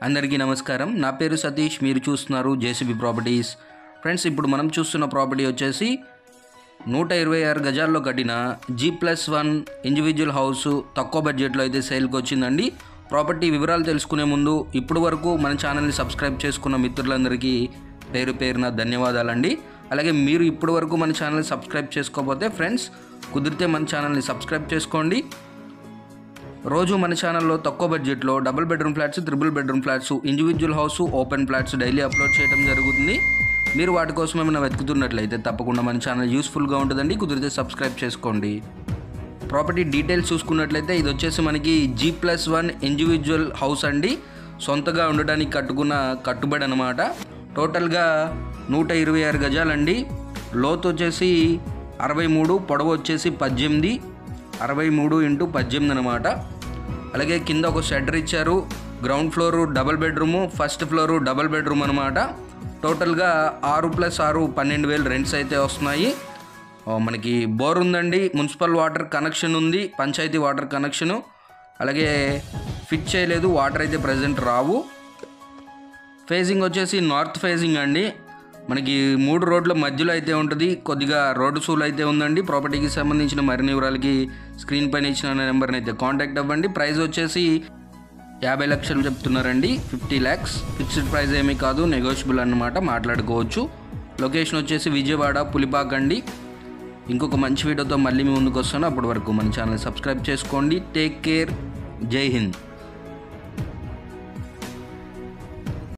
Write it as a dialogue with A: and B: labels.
A: అందరికీ నమస్కారం. నా పేరు సతీష్. మీరు చూస్తున్నారు జేసీబీ ప్రాపర్టీస్. ఫ్రెండ్స్, ఇప్పుడు మనం చూస్తున్న ప్రాపర్టీ వచ్చేసి 126 గజాల్లో కట్టిన G+1 ఇండివిజువల్ హౌస్ తక్కువ బడ్జెట్లో అయితే సేల్కి వచ్చిందండి. ప్రాపర్టీ వివరాలు తెలుసుకునే ముందు ఇప్పటి వరకు మన ఛానల్ని సబ్స్క్రైబ్ చేసుకున్న మిత్రులందరికీ పేరు పేరున ధన్యవాదాలండి. అలాగే మీరు ఇప్పటి వరకు మన ఛానల్ని సబ్స్క్రైబ్ చేసుకోకపోతే ఫ్రెండ్స్ కుదిరితే మన ఛానల్ని సబ్స్క్రైబ్ చేసుకోండి. రోజు మన ఛానల్లో తక్కువ బడ్జెట్లో double bedroom flats, triple bedroom flats, individual house, open flats daily upload చేయడం జరుగుతుంది. మీరు వాటి కోసం ఏమైనా వెతుకుతున్నట్లయితే తప్పకుండా మన ఛానల్ యూస్ఫుల్గా ఉంటుందండి. కుదిరితే సబ్స్క్రైబ్ చేసుకోండి. ప్రాపర్టీ డీటెయిల్స్ చూసుకున్నట్లయితే ఇది వచ్చేసి మనకి G+1 ఇండివిజువల్ హౌస్ అండి. సొంతగా ఉండడానికి కట్టుకున్న కట్టుబడి అనమాట. టోటల్గా 126 గజాలండి. లోతు వచ్చేసి 63, పొడవు వచ్చేసి 18, 63x18 అనమాట. అలాగే కింద ఒక షెటర్ ఇచ్చారు. Ground floor double bedroom, first floor double bedroom అనమాట. టోటల్గా 6+6 12,000 రెంట్స్ అయితే వస్తున్నాయి. మనకి బోర్ ఉందండి, మున్సిపల్ వాటర్ కనెక్షన్ ఉంది, పంచాయతీ వాటర్ కనెక్షను. అలాగే ఫిట్ చేయలేదు, వాటర్ అయితే ప్రజెంట్ రావు. ఫేజింగ్ వచ్చేసి నార్త్ ఫేజింగ్ అండి. మనకి 3 రోడ్ల మధ్యలో అయితే ఉంటుంది. కొద్దిగా రోడ్డు సూల్ అయితే ఉందండి. ప్రాపర్టీకి సంబంధించిన మరిన్ని వివరాలకి స్క్రీన్ పైన ఇచ్చిన నెంబర్ని అయితే కాంటాక్ట్ అవ్వండి. ప్రైస్ వచ్చేసి 50 లక్షలు చెప్తున్నారండి. 50 lakhs ఫిక్స్డ్ ప్రైస్ ఏమీ కాదు, నెగోషియబుల్ అన్నమాట, మాట్లాడుకోవచ్చు. లొకేషన్ వచ్చేసి విజయవాడ పులిపాక్ అండి. ఇంకొక మంచి వీడియోతో మళ్ళీ మీ ముందుకు వస్తాను. అప్పటి వరకు మన ఛానల్ సబ్స్క్రైబ్ చేసుకోండి. Take care. జై హింద్.